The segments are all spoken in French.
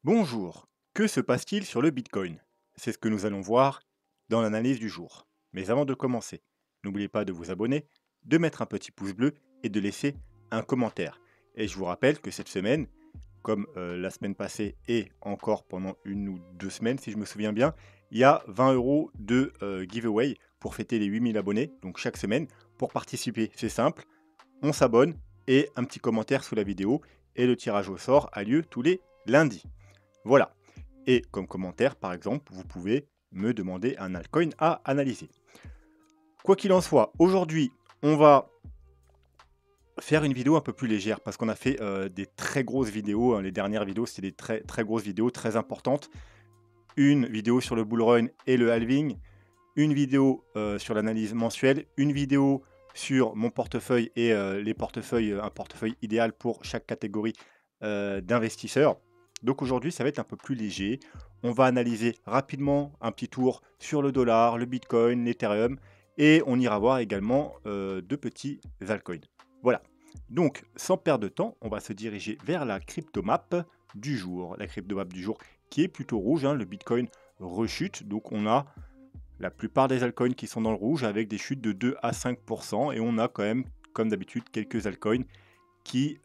Bonjour, que se passe-t-il sur le Bitcoin? C'est ce que nous allons voir dans l'analyse du jour. Mais avant de commencer, n'oubliez pas de vous abonner, de mettre un petit pouce bleu et de laisser un commentaire. Et je vous rappelle que cette semaine, comme la semaine passée et encore pendant une ou deux semaines si je me souviens bien, il y a 20 euros de giveaway pour fêter les 8000 abonnés, donc chaque semaine. Pour participer, c'est simple, on s'abonne et un petit commentaire sous la vidéo et le tirage au sort a lieu tous les lundis. Voilà. Et comme commentaire, par exemple, vous pouvez me demander un altcoin à analyser. Quoi qu'il en soit, aujourd'hui, on va faire une vidéo un peu plus légère parce qu'on a fait des très grosses vidéos. Hein. Les dernières vidéos, c'était des très, très grosses vidéos, très importantes. Une vidéo sur le bull run et le halving, une vidéo sur l'analyse mensuelle, une vidéo sur mon portefeuille et les portefeuilles, un portefeuille idéal pour chaque catégorie d'investisseurs. Donc aujourd'hui, ça va être un peu plus léger. On va analyser rapidement un petit tour sur le dollar, le Bitcoin, l'Ethereum et on ira voir également deux petits altcoins. Voilà. Donc, sans perdre de temps, on va se diriger vers la cryptomap du jour. La cryptomap du jour qui est plutôt rouge. Hein, le Bitcoin rechute. Donc, on a la plupart des altcoins qui sont dans le rouge avec des chutes de 2 à 5%. Et on a quand même, comme d'habitude, quelques altcoins qui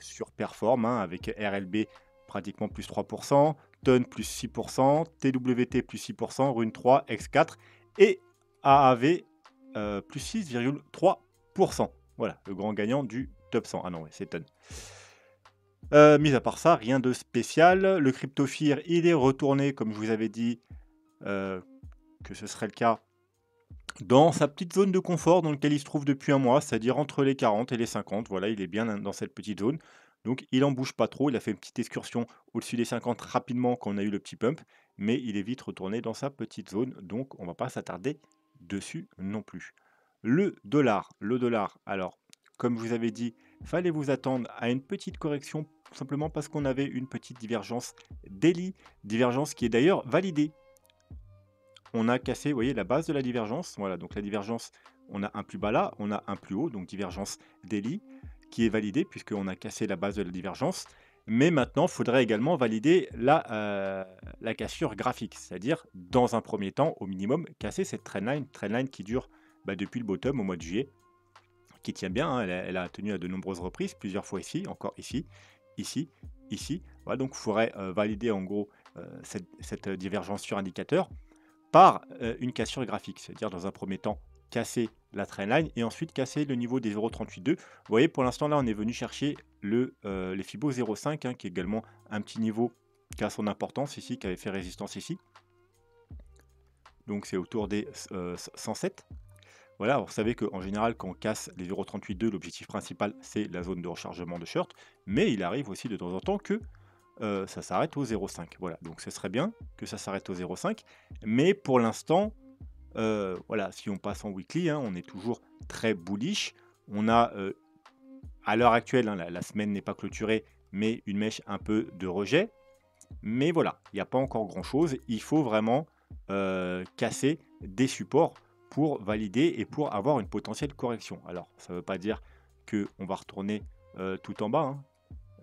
surperforment hein, avec RLB pratiquement plus 3%, TON plus 6%, TWT plus 6%, Rune 3, X4 et AAV plus 6,3%. Voilà, le grand gagnant du top 100. Ah non, ouais, c'est TON. Mis à part ça, rien de spécial. Le CryptoFear, il est retourné, comme je vous avais dit, que ce serait le cas dans sa petite zone de confort dans laquelle il se trouve depuis un mois, c'est-à-dire entre les 40 et les 50. Voilà, il est bien dans cette petite zone. Donc il en bouge pas trop. Il a fait une petite excursion au-dessus des 50 rapidement quand on a eu le petit pump, mais il est vite retourné dans sa petite zone. Donc on va pas s'attarder dessus non plus. Le dollar. Alors, comme je vous avais dit, fallait vous attendre à une petite correction, tout simplement parce qu'on avait une petite divergence daily, divergence qui est d'ailleurs validée. On a cassé, vous voyez, la base de la divergence. Voilà, donc la divergence, on a un plus bas là, on a un plus haut, donc divergence daily, qui est validée puisqu'on a cassé la base de la divergence. Mais maintenant, il faudrait également valider la cassure graphique, c'est-à-dire, dans un premier temps, au minimum, casser cette trendline qui dure depuis le bottom au mois de juillet, qui tient bien, hein, elle a tenu à de nombreuses reprises, plusieurs fois ici, encore ici, ici, ici. Voilà, donc il faudrait valider en gros cette divergence sur indicateur par une cassure graphique, c'est-à-dire dans un premier temps casser la trendline et ensuite casser le niveau des 0,382. Vous voyez, pour l'instant là, on est venu chercher les Fibo 0,5 hein, qui est également un petit niveau qui a son importance ici, qui avait fait résistance ici. Donc c'est autour des 107. Voilà, alors vous savez qu'en général, quand on casse les 0,382, l'objectif principal, c'est la zone de rechargement de short, mais il arrive aussi de temps en temps que ça s'arrête au 0,5. Voilà, donc ce serait bien que ça s'arrête au 0,5, mais pour l'instant, voilà, si on passe en weekly, hein, on est toujours très bullish. On a, à l'heure actuelle, hein, la semaine n'est pas clôturée, mais une mèche un peu de rejet. Mais voilà, il n'y a pas encore grand-chose. Il faut vraiment casser des supports pour valider et pour avoir une potentielle correction. Alors, ça ne veut pas dire qu'on va retourner tout en bas.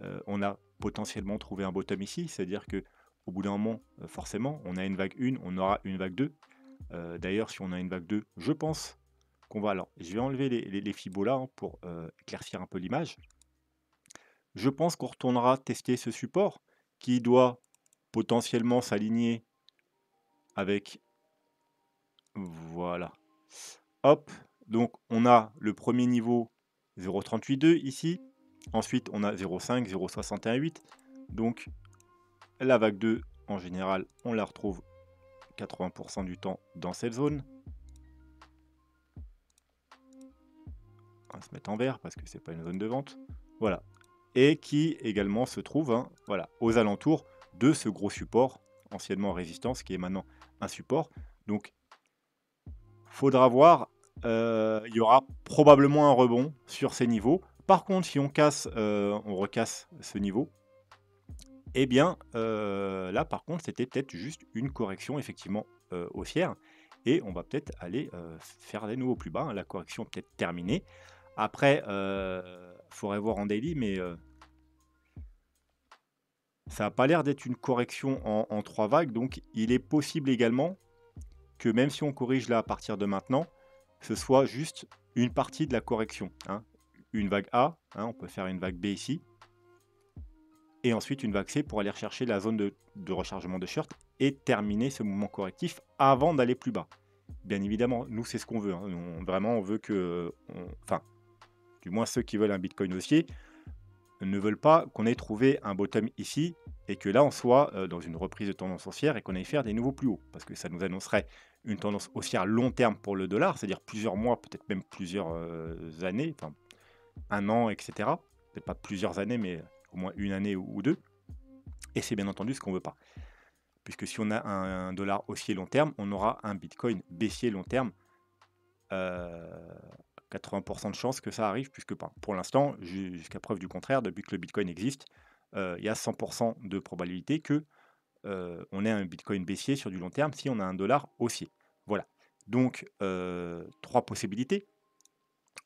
Hein. On a potentiellement trouvé un bottom ici, c'est-à-dire que au bout d'un moment, forcément, on a une vague 1, on aura une vague 2. D'ailleurs, si on a une vague 2, je pense qu'on va... Alors, je vais enlever les fibos là hein, pour éclaircir un peu l'image. Je pense qu'on retournera tester ce support qui doit potentiellement s'aligner avec... Voilà. Hop. Donc, on a le premier niveau 0,382 ici. Ensuite, on a 0,5, 0,618. Donc, la vague 2, en général, on la retrouve 80% du temps dans cette zone. On va se mettre en vert parce que c'est pas une zone de vente. Voilà. Et qui également se trouve hein, voilà, aux alentours de ce gros support, anciennement résistance, qui est maintenant un support. Donc, faudra voir. Il y aura probablement un rebond sur ces niveaux. Par contre, si on casse, on recasse ce niveau, eh bien, là, par contre, c'était peut-être juste une correction, effectivement, haussière. Et on va peut-être aller faire des nouveaux plus bas. Hein. La correction est peut-être terminée. Après, il faudrait voir en daily, mais Ça n'a pas l'air d'être une correction en 3 vagues, donc il est possible également que même si on corrige là à partir de maintenant, ce soit juste une partie de la correction, hein. Une vague A, hein, on peut faire une vague B ici, et ensuite une vague C pour aller rechercher la zone de rechargement de short et terminer ce mouvement correctif avant d'aller plus bas. Bien évidemment, nous c'est ce qu'on veut, hein. Vraiment on veut que, enfin, du moins ceux qui veulent un Bitcoin haussier, ne veulent pas qu'on ait trouvé un bottom ici et que là on soit dans une reprise de tendance haussière et qu'on aille faire des nouveaux plus hauts. Parce que ça nous annoncerait une tendance haussière long terme pour le dollar, c'est-à-dire plusieurs mois, peut-être même plusieurs années, enfin un an, etc. Peut-être pas plusieurs années, mais au moins une année ou deux. Et c'est bien entendu ce qu'on ne veut pas. Puisque si on a un dollar haussier long terme, on aura un Bitcoin baissier long terme. 80% de chances que ça arrive, puisque pour l'instant, jusqu'à preuve du contraire, depuis que le Bitcoin existe, il y a 100% de probabilité que on ait un Bitcoin baissier sur du long terme si on a un dollar haussier. Voilà. Donc, 3 possibilités.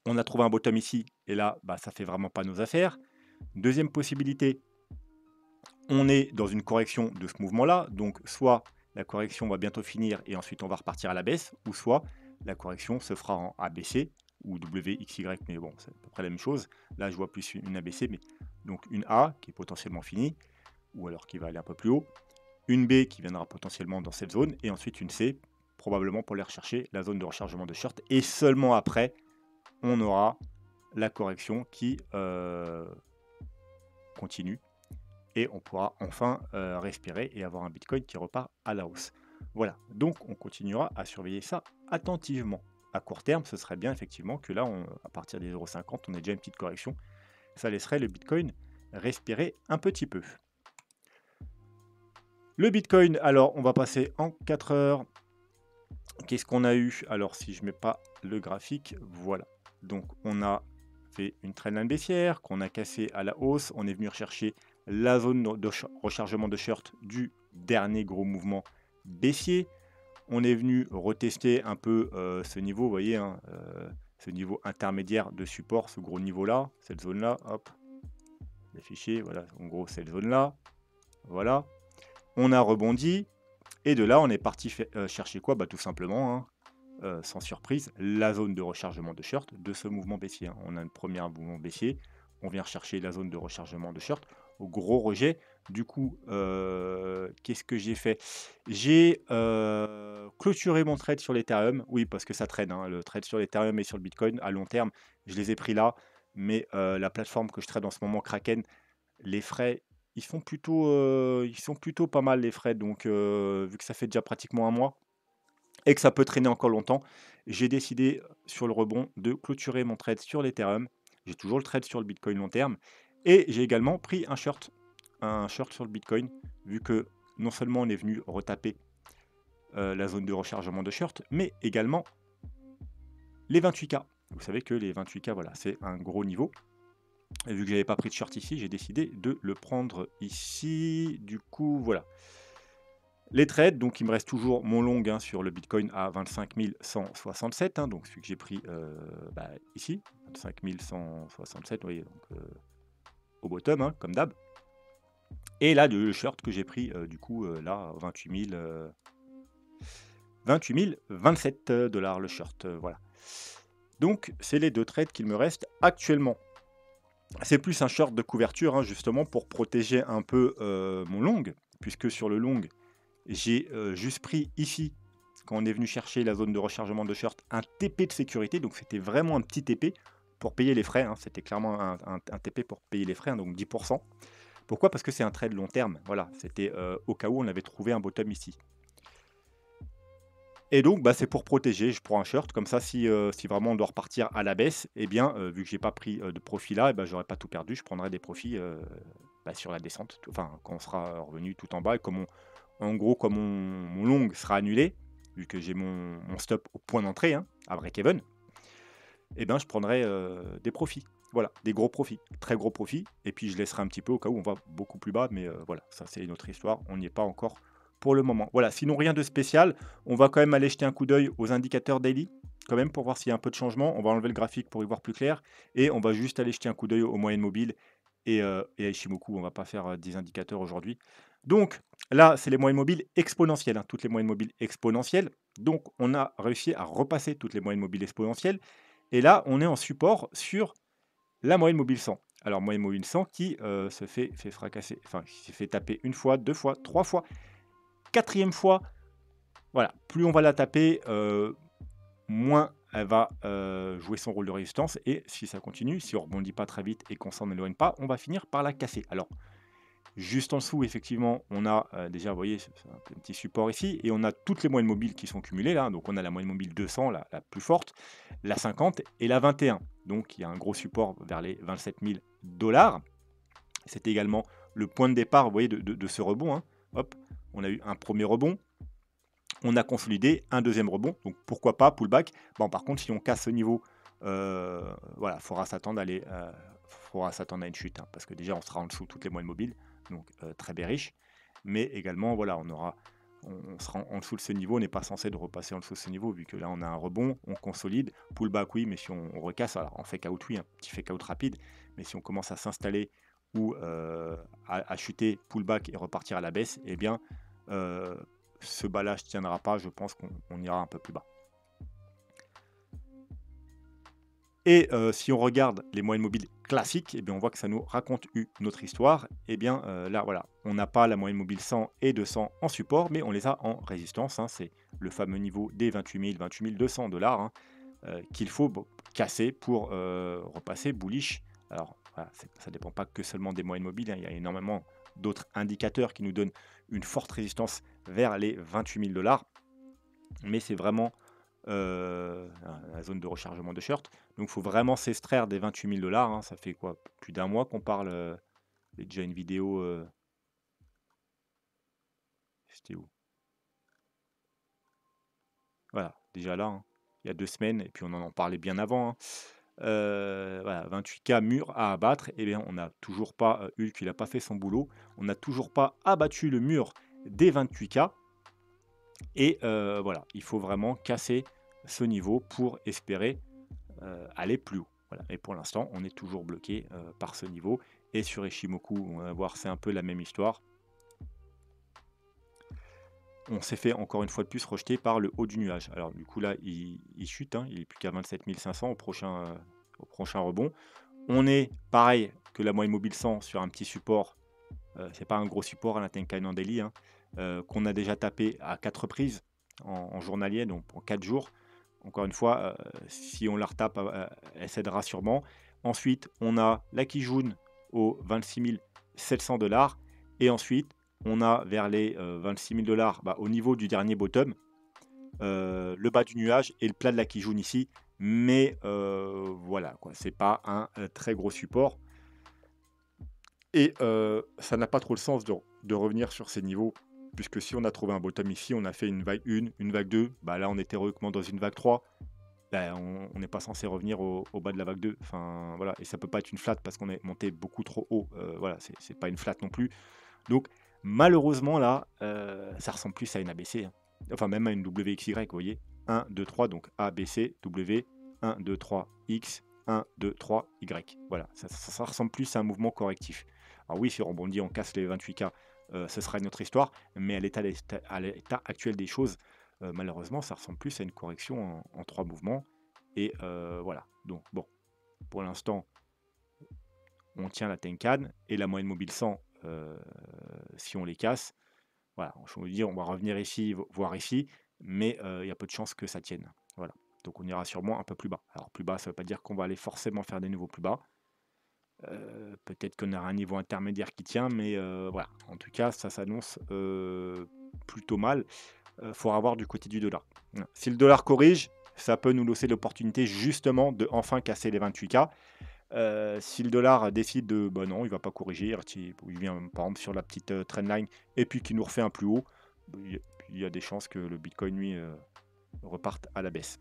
On a trouvé un bottom ici, et là, bah, ça fait vraiment pas nos affaires. Deuxième possibilité, on est dans une correction de ce mouvement-là, donc soit la correction va bientôt finir et ensuite on va repartir à la baisse, ou soit la correction se fera en ABC ou WXY, mais bon, c'est à peu près la même chose. Là, je vois plus une ABC, mais donc une A qui est potentiellement finie, ou alors qui va aller un peu plus haut, une B qui viendra potentiellement dans cette zone, et ensuite une C, probablement pour aller rechercher la zone de rechargement de short, et seulement après, on aura la correction qui continue et on pourra enfin respirer et avoir un Bitcoin qui repart à la hausse. Voilà, donc on continuera à surveiller ça attentivement. À court terme, ce serait bien effectivement que là, à partir des 0,50, on ait déjà une petite correction. Ça laisserait le Bitcoin respirer un petit peu. Le Bitcoin, alors on va passer en 4 heures. Qu'est-ce qu'on a eu? Alors si je ne mets pas le graphique, voilà. Donc on a fait une trendline baissière qu'on a cassée à la hausse. On est venu rechercher la zone de rechargement de short du dernier gros mouvement baissier. On est venu retester un peu ce niveau, vous voyez, hein, ce niveau intermédiaire de support, ce gros niveau-là, cette zone-là, hop, les fichiers, voilà, en gros, cette zone-là, voilà. On a rebondi, et de là, on est parti chercher quoi? Bah, tout simplement, hein, sans surprise, la zone de rechargement de short de ce mouvement baissier, hein. On a un premier mouvement baissier, on vient rechercher la zone de rechargement de short, au gros rejet. Du coup, qu'est-ce que j'ai fait? J'ai clôturé mon trade sur l'Ethereum. Oui, parce que ça trade, hein, le trade sur l'Ethereum et sur le Bitcoin à long terme, je les ai pris là. Mais la plateforme que je trade en ce moment, Kraken, les frais, ils sont plutôt pas mal les frais. Donc, vu que ça fait déjà pratiquement un mois et que ça peut traîner encore longtemps, j'ai décidé sur le rebond de clôturer mon trade sur l'Ethereum. J'ai toujours le trade sur le Bitcoin long terme. Et j'ai également pris un short sur le Bitcoin, vu que non seulement on est venu retaper la zone de rechargement de short, mais également les 28K. Vous savez que les 28K, voilà, c'est un gros niveau. Et vu que j'avais pas pris de short ici, j'ai décidé de le prendre ici. Du coup, voilà. Les trades, donc il me reste toujours mon long, hein, sur le Bitcoin à 25 167, hein, donc celui que j'ai pris bah, ici, 25 167, vous voyez, donc au bottom, hein, comme d'hab. Et là, le short que j'ai pris, du coup, là, 28 027 dollars le short, voilà. Donc, c'est les deux trades qu'il me reste actuellement. C'est plus un short de couverture, hein, justement, pour protéger un peu mon long, puisque sur le long, j'ai juste pris ici, quand on est venu chercher la zone de rechargement de short, un TP de sécurité. Donc, c'était vraiment un petit TP pour payer les frais, hein. C'était clairement un TP pour payer les frais, hein, donc 10%. Pourquoi? Parce que c'est un trade long terme. Voilà, c'était au cas où on avait trouvé un bottom ici. Et donc, bah, c'est pour protéger. Je prends un short, comme ça, si vraiment on doit repartir à la baisse, eh bien, vu que j'ai pas pris de profit là, eh ben, j'aurais pas tout perdu. Je prendrai des profits bah, sur la descente, enfin, quand on sera revenu tout en bas. Et comme en gros, comme mon long sera annulé, vu que j'ai mon stop au point d'entrée, hein, à break-even, eh ben, je prendrai des profits. Voilà, des gros profits, très gros profits. Et puis, je laisserai un petit peu au cas où on va beaucoup plus bas. Mais voilà, ça, c'est une autre histoire. On n'y est pas encore pour le moment. Voilà, sinon rien de spécial. On va quand même aller jeter un coup d'œil aux indicateurs daily, quand même, pour voir s'il y a un peu de changement. On va enlever le graphique pour y voir plus clair. Et on va juste aller jeter un coup d'œil aux moyennes mobiles et à Ishimoku, on va pas faire 10 indicateurs aujourd'hui. Donc là, c'est les moyennes mobiles exponentielles, hein, toutes les moyennes mobiles exponentielles. Donc on a réussi à repasser toutes les moyennes mobiles exponentielles. Et là, on est en support sur la moyenne mobile 100. Alors moyenne mobile 100 qui fait fracasser, enfin qui s'est fait taper une fois, deux fois, trois fois, quatrième fois. Voilà, plus on va la taper, moins elle va jouer son rôle de résistance. Et si ça continue, si on rebondit pas très vite et qu'on s'en éloigne pas, on va finir par la casser. Alors juste en dessous, effectivement, on a déjà, vous voyez, c'est un petit support ici, et on a toutes les moyennes mobiles qui sont cumulées là. Donc on a la moyenne mobile 200, la plus forte, la 50 et la 21. Donc il y a un gros support vers les 27 000 $. C'est également le point de départ, vous voyez, de ce rebond, hein. Hop, on a eu un premier rebond, on a consolidé un deuxième rebond. Donc pourquoi pas pullback. Bon, par contre, si on casse ce niveau, voilà, faudra s'attendre à une chute, hein, parce que déjà on sera en dessous de toutes les moyennes mobiles, donc très bearish. Mais également, voilà, on sera en dessous de ce niveau. On n'est pas censé de repasser en dessous de ce niveau, vu que là on a un rebond, on consolide, pullback oui, mais si on recasse, alors on fait out oui, un petit fake out rapide, mais si on commence à s'installer ou à chuter, pullback et repartir à la baisse, eh bien ce bas là ne tiendra pas. Je pense qu'on ira un peu plus bas. Et si on regarde les moyennes mobiles classiques, eh bien, on voit que ça nous raconte une autre histoire. Eh bien, là, voilà, on n'a pas la moyenne mobile 100 et 200 en support, mais on les a en résistance, hein. C'est le fameux niveau des 28 200 $, hein, qu'il faut casser pour repasser bullish. Alors, voilà, ça ne dépend pas que seulement des moyennes mobiles, hein. Il y a énormément d'autres indicateurs qui nous donnent une forte résistance vers les 28 000 $. Mais c'est vraiment la zone de rechargement de short. Donc il faut vraiment s'extraire des 28 000 $, hein. Ça fait quoi? Plus d'un mois qu'on parle. Il y a déjà une vidéo. C'était où? Voilà, déjà là, hein, il y a 2 semaines, et puis on en parlait bien avant, hein. Voilà, 28K mur à abattre. Et bien, on n'a toujours pas, Hulk, il n'a pas fait son boulot. On n'a toujours pas abattu le mur des 28K. Et voilà, il faut vraiment casser ce niveau pour espérer aller plus haut. Voilà. Et pour l'instant, on est toujours bloqué par ce niveau. Et sur Ishimoku, on va voir, c'est un peu la même histoire. On s'est fait encore une fois de plus rejeter par le haut du nuage. Alors du coup là, il chute, hein, il est plus qu'à 27 500 au prochain rebond. On est pareil que la moyenne mobile 100 sur un petit support. C'est pas un gros support à la Tenkan en daily, hein, qu'on a déjà tapé à 4 reprises en journalier, donc pour 4 jours. Encore une fois, si on la retape, elle cédera sûrement. Ensuite, on a la Kijun aux 26 700 $. Et ensuite, on a vers les 26 000 $, au niveau du dernier bottom, le bas du nuage et le plat de la Kijun ici. Mais voilà, quoi, c'est pas un très gros support. Et ça n'a pas trop le sens de revenir sur ces niveaux, puisque si on a trouvé un bottom ici, on a fait une vague 1, une vague 2, là on est théoriquement dans une vague 3, on n'est pas censé revenir au bas de la vague 2. Enfin voilà, et ça peut pas être une flat parce qu'on est monté beaucoup trop haut. Voilà, c'est pas une flat non plus. Donc malheureusement là, ça ressemble plus à une ABC, hein. Enfin même à une WXY, vous voyez. 1, 2, 3, donc ABC, W, 1, 2, 3, X, 1, 2, 3, Y. Voilà, ça ressemble plus à un mouvement correctif. Alors oui, si on rebondit, on casse les 28K, ce sera une autre histoire, mais à l'état actuel des choses, malheureusement, ça ressemble plus à une correction en 3 mouvements. Et voilà, donc bon, pour l'instant, on tient la Tenkan et la moyenne mobile 100, si on les casse, voilà, je veux dire, on va revenir ici, voir ici, mais il y a peu de chances que ça tienne. Voilà, donc on ira sûrement un peu plus bas. Alors plus bas, ça ne veut pas dire qu'on va aller forcément faire des niveaux plus bas. Peut-être qu'on aura un niveau intermédiaire qui tient, mais voilà. En tout cas, ça s'annonce plutôt mal. Faudra voir du côté du dollar. Si le dollar corrige, ça peut nous laisser l'opportunité justement de enfin casser les 28K. Si le dollar décide de non, il va pas corriger, il vient par exemple sur la petite trendline et puis qu'il nous refait un plus haut, il y a des chances que le Bitcoin lui reparte à la baisse.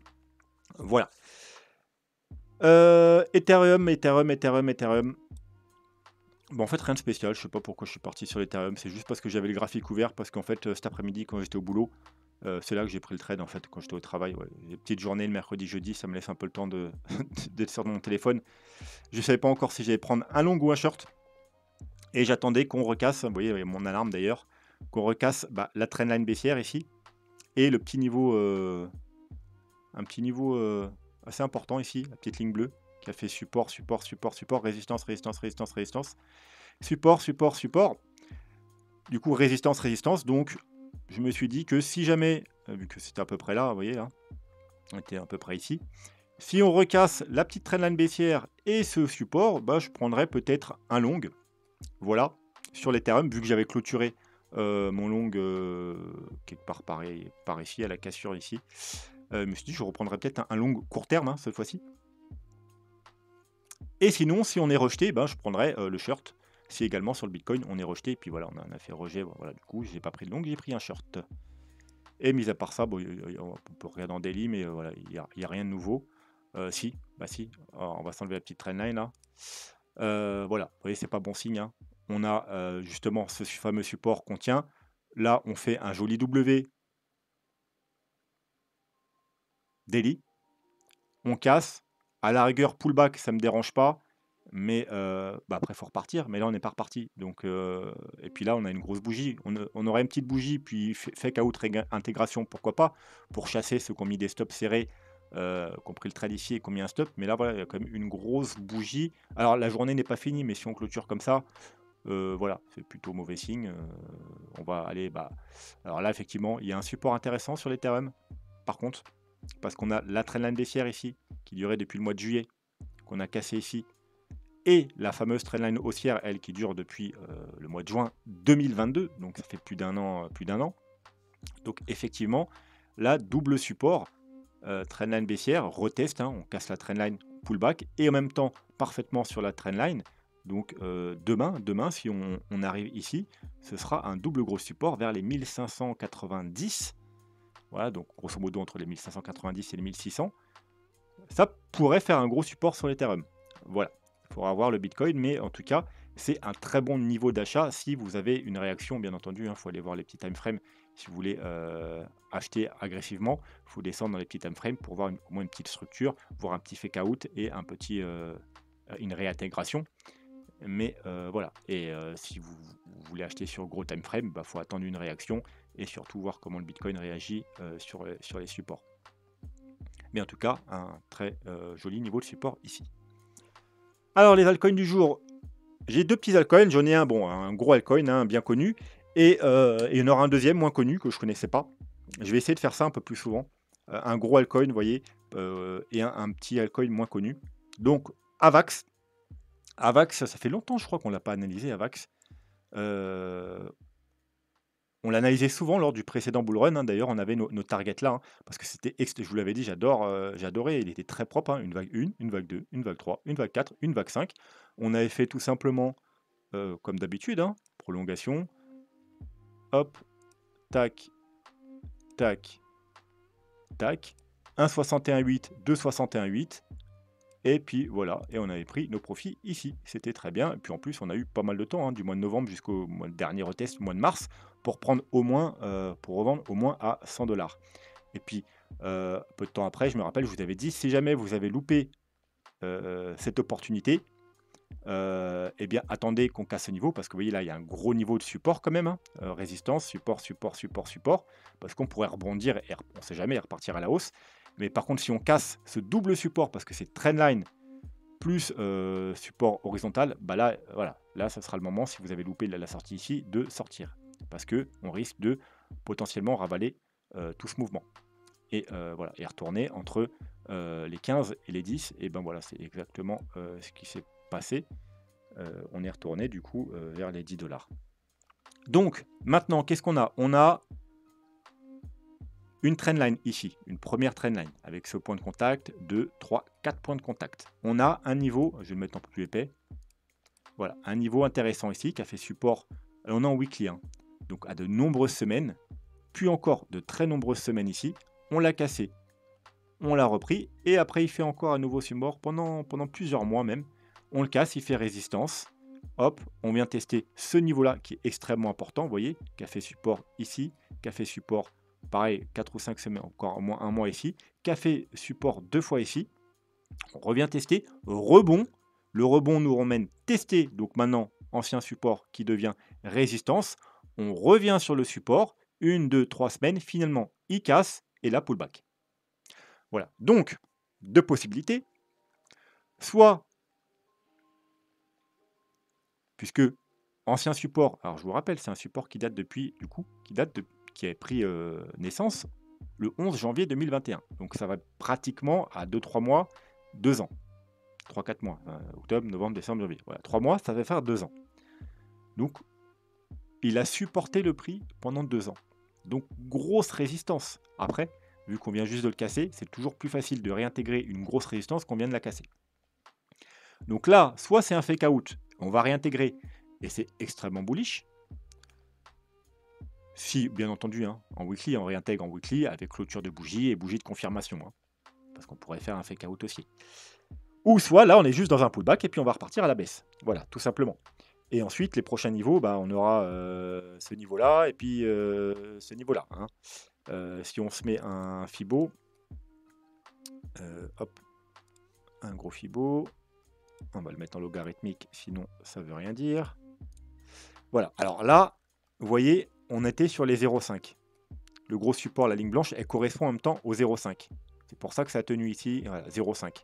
Voilà. Ethereum. Bon, en fait, rien de spécial. Je sais pas pourquoi je suis parti sur l'Ethereum. C'est juste parce que j'avais le graphique ouvert. Parce qu'en fait, cet après-midi, quand j'étais au boulot, c'est là que j'ai pris le trade. En fait, quand j'étais au travail, ouais. Les petites journées, le mercredi, jeudi, ça me laisse un peu le temps d'être sur mon téléphone. Je savais pas encore si j'allais prendre un long ou un short. Et j'attendais qu'on recasse, vous voyez, il y a mon alarme d'ailleurs, qu'on recasse la trendline baissière ici et le petit niveau, un petit niveau assez important ici, la petite ligne bleue qui a fait support, support, support, support, résistance, résistance, résistance, résistance, support, support, support. Du coup, résistance, résistance. Donc, je me suis dit que si jamais, vu que c'était à peu près là, vous voyez là, on était à peu près ici. Si on recasse la petite trendline baissière et ce support, je prendrais peut-être un long. Voilà, sur l'Ethereum, vu que j'avais clôturé mon long quelque part par ici, à la cassure ici. Je me suis dit, je reprendrai peut-être un long court terme hein, cette fois-ci. Et sinon, si on est rejeté, je prendrai le short. Si également sur le Bitcoin, on est rejeté, et puis voilà, on a fait rejet. Voilà, du coup, j'ai pas pris de long, j'ai pris un short. Et mis à part ça, on peut regarder en daily, mais voilà, il n'y a rien de nouveau. Si. Alors, on va s'enlever la petite trendline là. Voilà, vous voyez, c'est pas bon signe. Hein. On a justement ce fameux support qu'on tient. Là, on fait un joli W daily. On casse. À la rigueur, pullback, ça me dérange pas. Mais après, il faut repartir. Mais là, on n'est pas reparti. Donc, et puis là, on a une grosse bougie. On aurait une petite bougie, puis fake out intégration, pourquoi pas, pour chasser ceux qui ont mis des stops serrés, qui ont pris le trade ici et qui ont mis un stop. Mais là, voilà, il y a quand même une grosse bougie. Alors, la journée n'est pas finie, mais si on clôture comme ça, voilà, c'est plutôt mauvais signe. On va aller. Alors là, effectivement, il y a un support intéressant sur l'Ethereum. Par contre, parce qu'on a la trendline baissière ici, qui durait depuis le mois de juillet, qu'on a cassé ici, et la fameuse trendline haussière, elle, qui dure depuis le mois de juin 2022, donc ça fait plus d'un an. Donc effectivement, là, double support, trendline baissière, retest, on casse la trendline pullback, et en même temps, parfaitement sur la trendline. Donc demain, si on arrive ici, ce sera un double gros support vers les 1590. Voilà, donc grosso modo entre les 1590 et les 1600. Ça pourrait faire un gros support sur l'Ethereum. Voilà, il faudra voir le Bitcoin, mais en tout cas, c'est un très bon niveau d'achat si vous avez une réaction, bien entendu. Il faut aller voir les petits time frames. Si vous voulez acheter agressivement, il faut descendre dans les petits time frames pour voir au moins une petite structure, voir un petit fake out et une réintégration. Mais voilà, et si vous voulez acheter sur gros time frame, faut attendre une réaction et surtout voir comment le Bitcoin réagit sur les supports. Mais en tout cas, un très joli niveau de support ici. Alors les altcoins du jour, j'ai deux petits altcoins, j'en ai un gros altcoin, bien connu, et il y en aura un deuxième moins connu que je ne connaissais pas. Je vais essayer de faire ça un peu plus souvent. Un gros altcoin, vous voyez, et un petit altcoin moins connu. Donc Avax. Avax, ça fait longtemps, je crois qu'on ne l'a pas analysé, Avax. On l'analysait souvent lors du précédent bull run. D'ailleurs, on avait nos targets là, parce que c'était, je vous l'avais dit, j'adorais. Il était très propre. Une vague 1, une vague 2, une vague 3, une vague 4, une vague 5. On avait fait tout simplement, comme d'habitude, prolongation. Hop, tac, tac, tac. 1,61,8, 2,61,8. Et puis voilà, et on avait pris nos profits ici. C'était très bien. Et puis en plus, on a eu pas mal de temps, du mois de novembre jusqu'au dernier retest, mois de mars, pour prendre au moins, pour revendre au moins à 100 $. Et puis, peu de temps après, je me rappelle, je vous avais dit, si jamais vous avez loupé cette opportunité, eh bien, attendez qu'on casse ce niveau, parce que vous voyez là, il y a un gros niveau de support quand même, résistance, support, support, support, support, parce qu'on pourrait rebondir, et on ne sait jamais, repartir à la hausse. Mais par contre, si on casse ce double support, parce que c'est trendline plus support horizontal, là, voilà, là, ça sera le moment, si vous avez loupé la sortie ici, de sortir. Parce qu'on risque de potentiellement ravaler tout ce mouvement. Et voilà, et retourner entre les 15 et les 10. Et ben voilà, c'est exactement ce qui s'est passé. On est retourné du coup vers les 10 $. Donc, maintenant, qu'est-ce qu'on a? On a une trendline ici, une première trendline, avec ce point de contact, 2, 3, 4 points de contact. On a un niveau, je vais le mettre un peu plus épais, voilà, un niveau intéressant ici, qui a fait support, on est en weekly, donc à de nombreuses semaines, puis encore de très nombreuses semaines ici, on l'a cassé, on l'a repris, et après il fait encore un nouveau support pendant plusieurs mois même, on le casse, il fait résistance, hop, on vient tester ce niveau-là, qui est extrêmement important, vous voyez, qui a fait support ici, qui a fait support pareil, 4 ou 5 semaines, encore au moins un mois ici, café support 2 fois ici, on revient tester, rebond, le rebond nous ramène tester, donc maintenant ancien support qui devient résistance. On revient sur le support, 1, 2, 3 semaines, finalement il casse et là pullback. Voilà, donc deux possibilités, soit, puisque ancien support, alors je vous rappelle, c'est un support qui date depuis, du coup, qui a pris naissance le 11 janvier 2021. Donc ça va pratiquement à 2-3 mois, 2 ans. 3-4 mois, octobre, novembre, décembre, janvier. Voilà, 3 mois, ça va faire 2 ans. Donc il a supporté le prix pendant 2 ans. Donc grosse résistance. Après, vu qu'on vient juste de le casser, c'est toujours plus facile de réintégrer une grosse résistance qu'on vient de la casser. Donc là, soit c'est un fake out, on va réintégrer et c'est extrêmement bullish. Si, bien entendu, hein, en weekly, on réintègre en weekly avec clôture de bougie et bougie de confirmation. Hein, parce qu'on pourrait faire un fake out aussi. Ou soit là, on est juste dans un pullback et puis on va repartir à la baisse. Voilà, tout simplement. Et ensuite, les prochains niveaux, bah, on aura ce niveau-là et puis ce niveau-là. Hein. Si on se met un Fibo, hop, un gros Fibo, on va le mettre en logarithmique, sinon ça veut rien dire. Voilà, alors là, vous voyez, on était sur les 0,5. Le gros support, la ligne blanche, elle correspond en même temps au 0,5. C'est pour ça que ça a tenu ici, voilà, 0,5.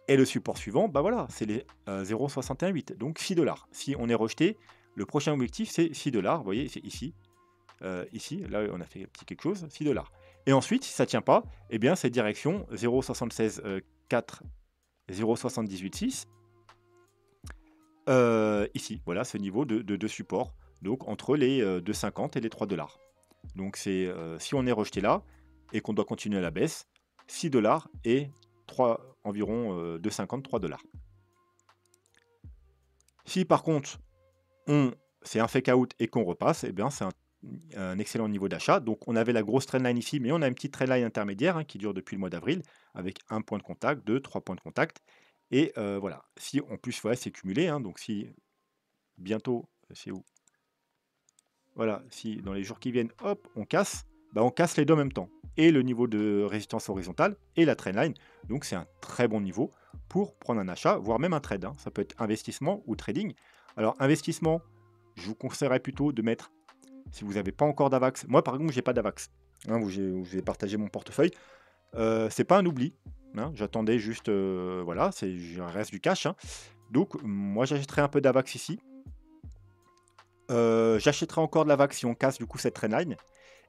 Et le support suivant, bah voilà, c'est les 0,618, donc 6 $. Si on est rejeté, le prochain objectif, c'est 6 $. Vous voyez, c'est ici. Ici, là, on a fait un petit quelque chose, 6 $. Et ensuite, si ça ne tient pas, eh bien, c'est direction 0,76,4, 0,78,6. Ici, voilà, ce niveau de support, donc entre les 2,50 et les 3 $. Donc, c'est si on est rejeté là et qu'on doit continuer à la baisse, 6 $ et environ 2,50, 3 $. Si par contre, c'est un fake out et qu'on repasse, eh bien, c'est un excellent niveau d'achat. Donc, on avait la grosse trendline ici, mais on a une petite trendline intermédiaire hein, qui dure depuis le mois d'avril, avec un point de contact, 2, 3 points de contact. Et voilà, si en plus, voilà, c'est cumulé, hein, donc si bientôt, c'est où? Voilà, si dans les jours qui viennent, hop, on casse, bah on casse les deux en même temps. Et le niveau de résistance horizontale et la trendline. Donc c'est un très bon niveau pour prendre un achat, voire même un trade. Hein. Ça peut être investissement ou trading. Alors investissement, je vous conseillerais plutôt de mettre, si vous n'avez pas encore d'Avax, moi par exemple, j'ai pas d'Avax. Hein, où j'ai partagé mon portefeuille. C'est pas un oubli. Hein, j'attendais juste, voilà, il reste du cash. Hein. Donc moi j'achèterai un peu d'Avax ici. J'achèterai encore de l'Avax si on casse du coup cette trendline.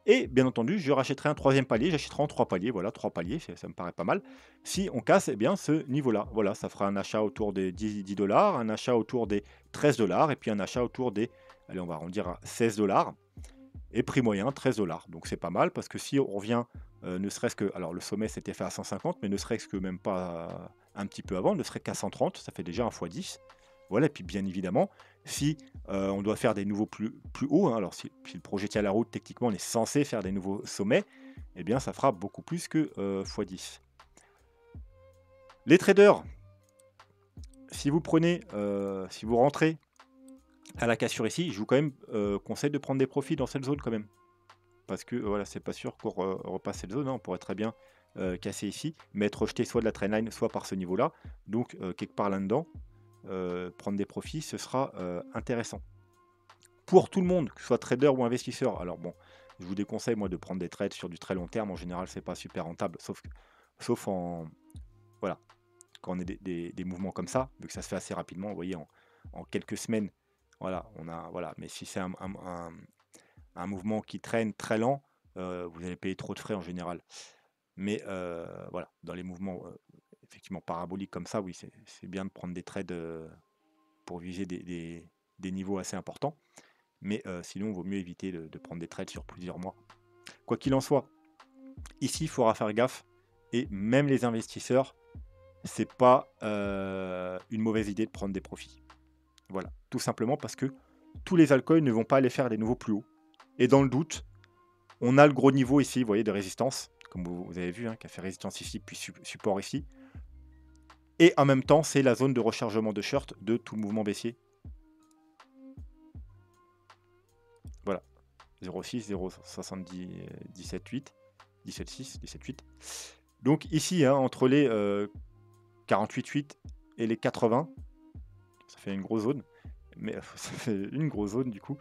Et bien entendu, je rachèterai un troisième palier, j'achèterai en 3 paliers, voilà, 3 paliers, ça me paraît pas mal. Si on casse, eh bien, ce niveau-là, voilà, ça fera un achat autour des 10 $, un achat autour des 13 $, et puis un achat autour des, allez, on va arrondir à 16 $, et prix moyen 13 $. Donc c'est pas mal, parce que si on revient, ne serait-ce que, alors le sommet s'était fait à 150, mais ne serait-ce que même pas un petit peu avant, ne serait qu'à 130, ça fait déjà un x 10. Voilà, et puis bien évidemment, si on doit faire des nouveaux plus hauts, hein, alors si le projet tient la route, techniquement on est censé faire des nouveaux sommets, eh bien ça fera beaucoup plus que x10. Les traders, si vous prenez, si vous rentrez à la cassure ici, je vous quand même conseille de prendre des profits dans cette zone quand même. Parce que voilà, c'est pas sûr qu'on repasse cette zone, hein, on pourrait très bien casser ici, mais être rejeté soit de la trendline, soit par ce niveau-là. Donc quelque part là-dedans, prendre des profits, ce sera intéressant. Pour tout le monde, que ce soit trader ou investisseur, alors bon, je vous déconseille moi de prendre des trades sur du très long terme, en général c'est pas super rentable, sauf en voilà, quand on a des mouvements comme ça, vu que ça se fait assez rapidement, vous voyez, en quelques semaines, voilà, mais si c'est un mouvement qui traîne très lent, vous allez payer trop de frais en général. Mais voilà, dans les mouvements effectivement paraboliques comme ça, oui, c'est bien de prendre des trades pour viser des niveaux assez importants. Mais sinon, il vaut mieux éviter de prendre des trades sur plusieurs mois. Quoi qu'il en soit, ici, il faudra faire gaffe. Et même les investisseurs, c'est pas une mauvaise idée de prendre des profits. Voilà, tout simplement parce que tous les altcoins ne vont pas aller faire des nouveaux plus hauts. Et dans le doute, on a le gros niveau ici, vous voyez, de résistance, comme vous avez vu, hein, qui a fait résistance ici, puis support ici. Et en même temps, c'est la zone de rechargement de short de tout le mouvement baissier. Voilà, 0,6, 0,77,8, 17,6, 17,8. Donc ici, hein, entre les 48,8 et les 80, ça fait une grosse zone. mais ça fait une grosse zone du coup.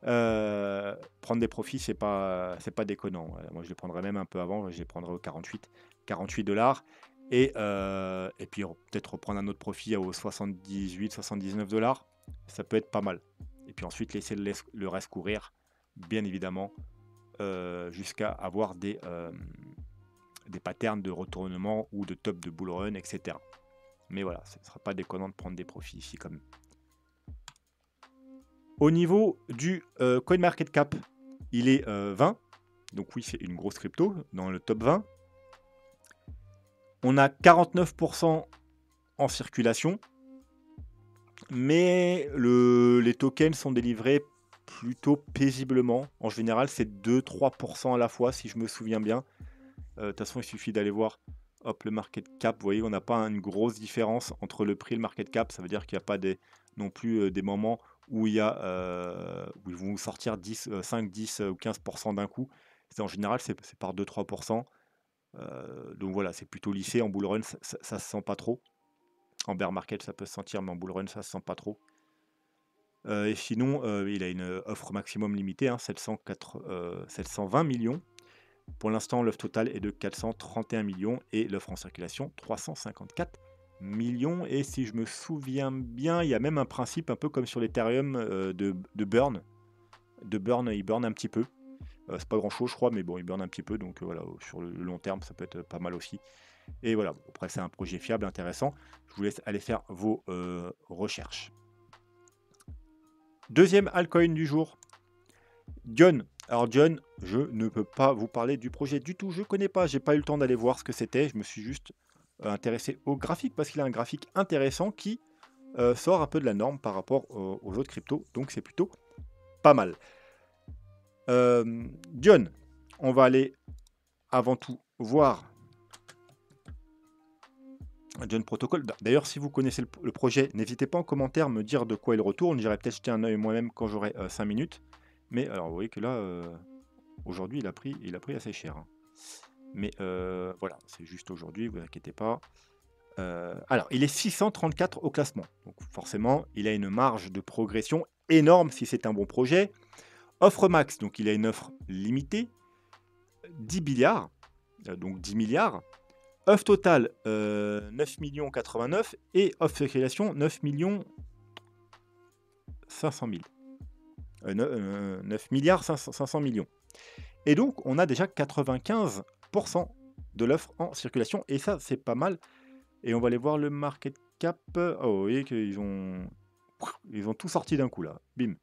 Prendre des profits, c'est pas déconnant. Moi, je les prendrais même un peu avant, je les prendrais au 48 $ et puis peut-être reprendre un autre profit aux 78-79 $. Ça peut être pas mal. Et puis ensuite, laisser le reste courir, bien évidemment, jusqu'à avoir des patterns de retournement ou de top de bull run, etc. Mais voilà, ce ne sera pas déconnant de prendre des profits ici quand même. Au niveau du CoinMarketCap, il est 20. Donc oui, c'est une grosse crypto dans le top 20. On a 49% en circulation. Mais les tokens sont délivrés plutôt paisiblement. En général, c'est 2-3% à la fois, si je me souviens bien. De toute façon, il suffit d'aller voir hop, le market cap. Vous voyez, on n'a pas une grosse différence entre le prix et le market cap. Ça veut dire qu'il n'y a pas non plus des moments où où ils vont vous sortir 10, 5, 10 ou 15% d'un coup. En général, c'est par 2-3%. Donc voilà, c'est plutôt lissé. En bull run, ça se sent pas trop. En bear market, ça peut se sentir, mais en bull run, ça se sent pas trop. Et sinon, il a une offre maximum limitée, hein, 720 millions. Pour l'instant, l'offre totale est de 431 millions et l'offre en circulation, 354 millions. Et si je me souviens bien, il y a même un principe un peu comme sur l'Ethereum de burn. De burn, il burn un petit peu. C'est pas grand chose, je crois, mais bon, il burn un petit peu. Donc voilà, sur le long terme, ça peut être pas mal aussi. Et voilà, après, c'est un projet fiable, intéressant. Je vous laisse aller faire vos recherches. Deuxième altcoin du jour, John. Alors John, je ne peux pas vous parler du projet du tout, je ne connais pas, j'ai pas eu le temps d'aller voir ce que c'était, je me suis juste intéressé au graphique parce qu'il a un graphique intéressant qui sort un peu de la norme par rapport aux autres cryptos, donc c'est plutôt pas mal. John, on va aller avant tout voir John Protocol. D'ailleurs, si vous connaissez le projet, n'hésitez pas en commentaire à me dire de quoi il retourne, j'irai peut-être jeter un œil moi-même quand j'aurai 5 minutes. Mais alors vous voyez que là, aujourd'hui, il a pris assez cher. Hein. Mais voilà, c'est juste aujourd'hui, vous inquiétez pas. Alors, il est 634 au classement. Donc forcément, il a une marge de progression énorme si c'est un bon projet. Offre max, donc il a une offre limitée. 10 milliards, donc 10 milliards. Offre totale, 9 millions 89. Et offre circulation, 9 millions 500 000. 9 milliards 500 millions. Et donc, on a déjà 95% de l'offre en circulation. Et ça, c'est pas mal. Et on va aller voir le market cap. Oh, vous voyez qu'ils ont tout sorti d'un coup, là. Bim.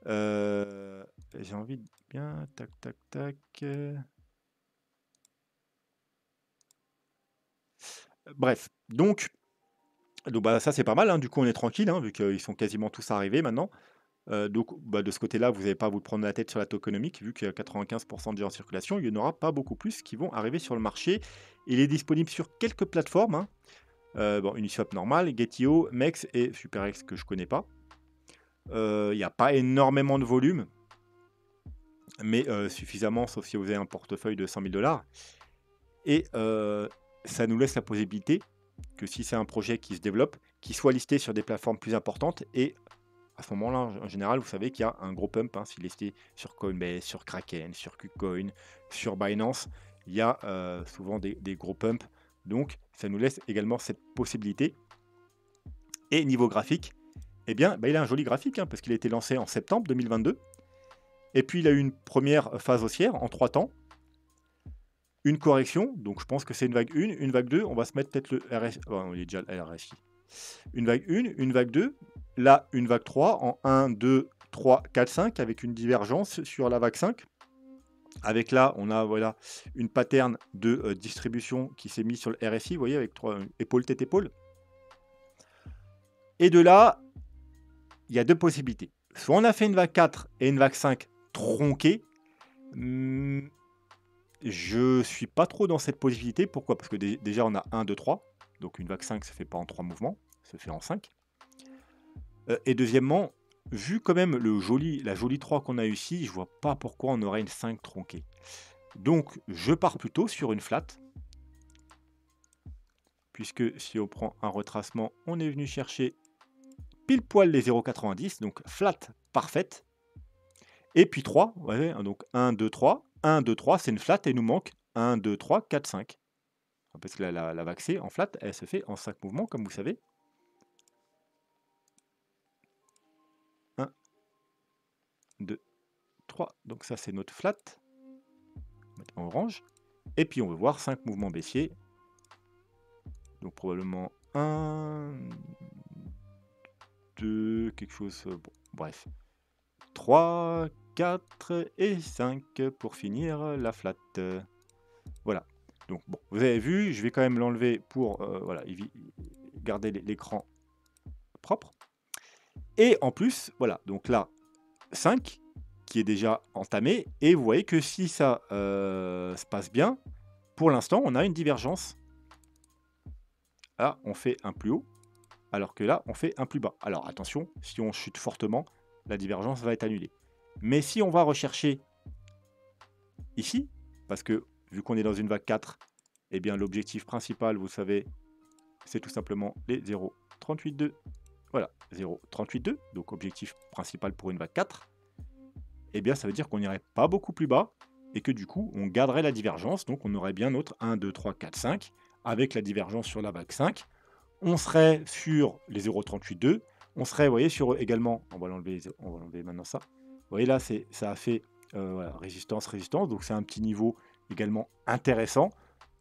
J'ai envie de bien... Tac, tac, tac. Bref. Donc bah, ça, c'est pas mal. Hein. Du coup, on est tranquille, hein, vu qu'ils sont quasiment tous arrivés maintenant. Donc, bah, de ce côté-là, vous n'avez pas à vous prendre la tête sur la tokenomique, vu qu'il y a 95% déjà en circulation, il n'y en aura pas beaucoup plus qui vont arriver sur le marché. Il est disponible sur quelques plateformes. Hein. Bon, Uniswap normal, Getio, Mex et SuperX que je connais pas. Il n'y a pas énormément de volume, mais suffisamment, sauf si vous avez un portefeuille de 100 000 $. Et ça nous laisse la possibilité que si c'est un projet qui se développe, qu'il soit listé sur des plateformes plus importantes et à ce moment-là, en général, vous savez qu'il y a un gros pump. Hein, s'il est listé sur Coinbase, sur Kraken, sur KuCoin, sur Binance, il y a souvent des gros pumps. Donc, ça nous laisse également cette possibilité. Et niveau graphique, eh bien, bah, il a un joli graphique, hein, parce qu'il a été lancé en septembre 2022. Et puis, il a eu une première phase haussière en 3 temps. Une correction, donc je pense que c'est une vague 1, une vague 2. On va se mettre peut-être le RSI. Oh, on est déjà le RSI. Une vague 1, une vague 2, là une vague 3 en 1, 2, 3, 4, 5 avec une divergence sur la vague 5. Avec là, on a voilà, une pattern de distribution qui s'est mise sur le RSI, vous voyez, avec 3 épaules, tête, épaule. Et de là, il y a deux possibilités. Soit on a fait une vague 4 et une vague 5 tronquée. Je suis pas trop dans cette possibilité. Pourquoi? Parce que déjà, on a 1, 2, 3. Donc une vague 5 se fait pas en 3 mouvements, se fait en 5. Et deuxièmement, vu quand même la jolie 3 qu'on a ici, je vois pas pourquoi on aurait une 5 tronquée. Donc je pars plutôt sur une flat. Puisque si on prend un retracement, on est venu chercher pile poil les 0,90, donc flat parfaite. Et puis 3, ouais, donc 1, 2, 3. 1, 2, 3, c'est une flat et il nous manque 1, 2, 3, 4, 5. Parce que la vague C en flat, elle se fait en 5 mouvements, comme vous savez. 1, 2, 3. Donc ça, c'est notre flat. On va mettre en orange. Et puis on veut voir 5 mouvements baissiers. Donc probablement 1, 2, quelque chose. Bon, bref. 3, 4 et 5 pour finir la flat. Voilà. Donc bon, vous avez vu, je vais quand même l'enlever pour voilà, garder l'écran propre. Et en plus, voilà, donc là, 5 qui est déjà entamé. Et vous voyez que si ça se passe bien, pour l'instant, on a une divergence. Là, on fait un plus haut, alors que là, on fait un plus bas. Alors attention, si on chute fortement, la divergence va être annulée. Mais si on va rechercher ici, parce que vu qu'on est dans une vague 4, eh bien l'objectif principal, vous savez, c'est tout simplement les 0,382. Voilà, 0,382, donc objectif principal pour une vague 4. Eh bien ça veut dire qu'on n'irait pas beaucoup plus bas et que du coup, on garderait la divergence. Donc on aurait bien notre 1, 2, 3, 4, 5 avec la divergence sur la vague 5. On serait sur les 0,382. On serait, vous voyez, sur également, on va l'enlever maintenant ça. Vous voyez là, ça a fait voilà, résistance, résistance. Donc c'est un petit niveau également intéressant.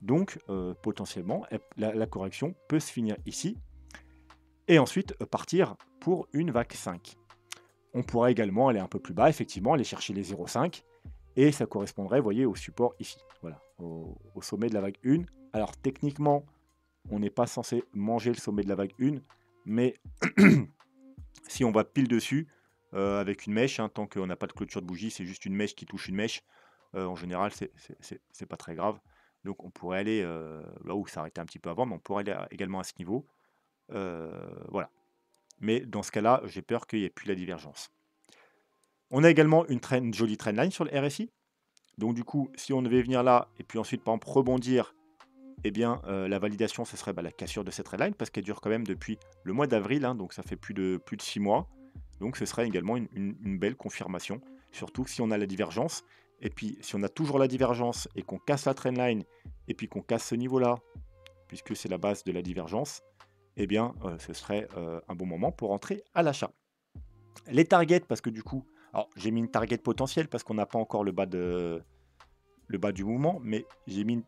Donc potentiellement, la correction peut se finir ici. Et ensuite partir pour une vague 5. On pourrait également aller un peu plus bas, effectivement, aller chercher les 0,5. Et ça correspondrait, vous voyez, au support ici. Voilà, au sommet de la vague 1. Alors techniquement, on n'est pas censé manger le sommet de la vague 1, mais si on va pile dessus, avec une mèche, hein, tant qu'on n'a pas de clôture de bougie, c'est juste une mèche qui touche une mèche, en général, c'est pas très grave. Donc on pourrait aller là où ça arrêtait un petit peu avant, mais on pourrait aller également à ce niveau. Voilà. Mais dans ce cas-là, j'ai peur qu'il n'y ait plus la divergence. On a également une jolie trendline sur le RSI. Donc du coup, si on devait venir là, et puis ensuite, par exemple, rebondir, eh bien, la validation, ce serait la cassure de cette redline, parce qu'elle dure quand même depuis le mois d'avril, hein, donc ça fait plus de 6 mois. Donc ce serait également une belle confirmation, surtout si on a la divergence. Et puis, si on a toujours la divergence et qu'on casse la trendline, et puis qu'on casse ce niveau-là, puisque c'est la base de la divergence, eh bien, ce serait un bon moment pour entrer à l'achat. Les targets, parce que du coup, alors j'ai mis une target potentielle parce qu'on n'a pas encore le bas du mouvement, mais j'ai mis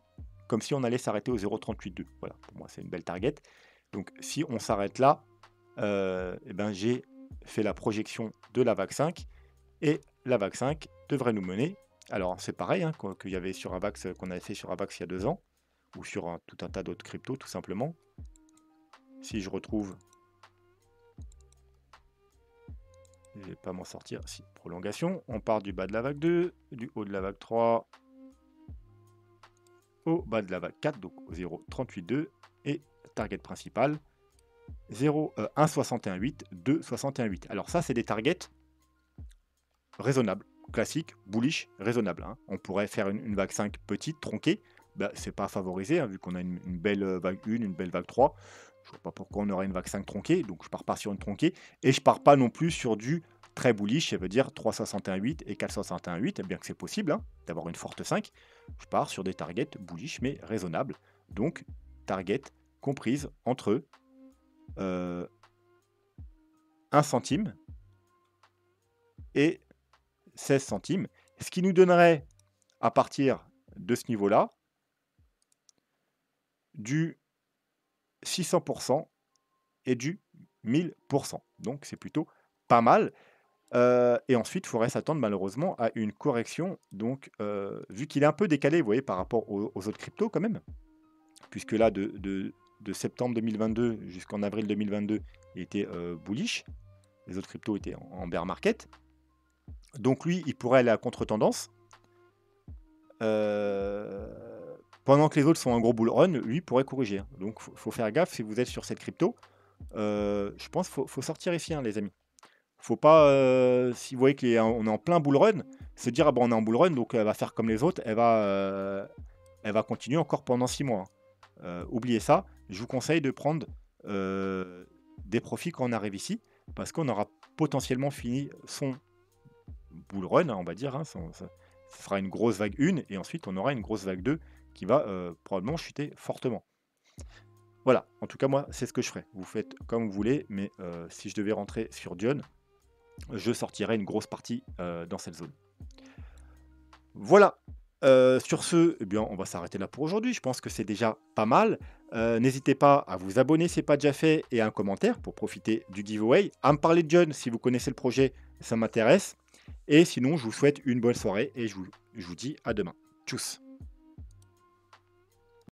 comme si on allait s'arrêter au 0,382. Voilà, pour moi, c'est une belle target. Donc, si on s'arrête là, eh ben, j'ai fait la projection de la vague 5 et la vague 5 devrait nous mener. Alors, c'est pareil hein, qu'il y avait sur Avax, qu'on avait fait sur Avax il y a 2 ans, ou sur tout un tas d'autres cryptos, tout simplement. Si je retrouve, je vais pas m'en sortir. Si, prolongation, on part du bas de la vague 2, du haut de la vague 3, au bas de la vague 4, donc au 0,382, et target principal 1,618, 2,618. Alors ça, c'est des targets raisonnables, classiques, bullish, raisonnables. Hein. On pourrait faire une vague 5 petite, tronquée. Bah, c'est pas favorisé, hein, vu qu'on a une belle vague 1, une belle vague 3. Je vois pas pourquoi on aurait une vague 5 tronquée, donc je pars pas sur une tronquée. Et je pars pas non plus sur du très bullish, ça veut dire 3,618 et 4,618, bien que c'est possible hein, d'avoir une forte 5. Je pars sur des targets bullish, mais raisonnables. Donc, target comprise entre 1 centime et 16 centimes, ce qui nous donnerait, à partir de ce niveau-là, du 600% et du 1000%. Donc c'est plutôt pas mal. Et ensuite, il faudrait s'attendre malheureusement à une correction. Donc, vu qu'il est un peu décalé, vous voyez, par rapport aux autres cryptos quand même, puisque là, de septembre 2022 jusqu'en avril 2022, il était bullish. Les autres cryptos étaient en bear market. Donc lui, il pourrait aller à contre-tendance. Pendant que les autres sont en gros bull run, lui pourrait corriger. Donc faut faire gaffe si vous êtes sur cette crypto. Je pense qu'il faut sortir ici, hein, les amis. Faut pas, si vous voyez qu'on est en plein bull run, se dire ah bon on est en bull run, donc elle va faire comme les autres, elle va continuer encore pendant 6 mois. Oubliez ça. Je vous conseille de prendre des profits quand on arrive ici, parce qu'on aura potentiellement fini son bull run, hein, on va dire, hein, ce sera une grosse vague 1 et ensuite on aura une grosse vague 2 qui va, probablement chuter fortement. Voilà, en tout cas moi, c'est ce que je ferai. Vous faites comme vous voulez, mais si je devais rentrer sur Dion, je sortirais une grosse partie, dans cette zone. Voilà, sur ce, eh bien, on va s'arrêter là pour aujourd'hui. Je pense que c'est déjà pas mal. N'hésitez pas à vous abonner si ce n'est pas déjà fait et à un commentaire pour profiter du giveaway. À me parler de Dion si vous connaissez le projet, ça m'intéresse et sinon je vous souhaite une bonne soirée et je vous dis à demain. Tchuss.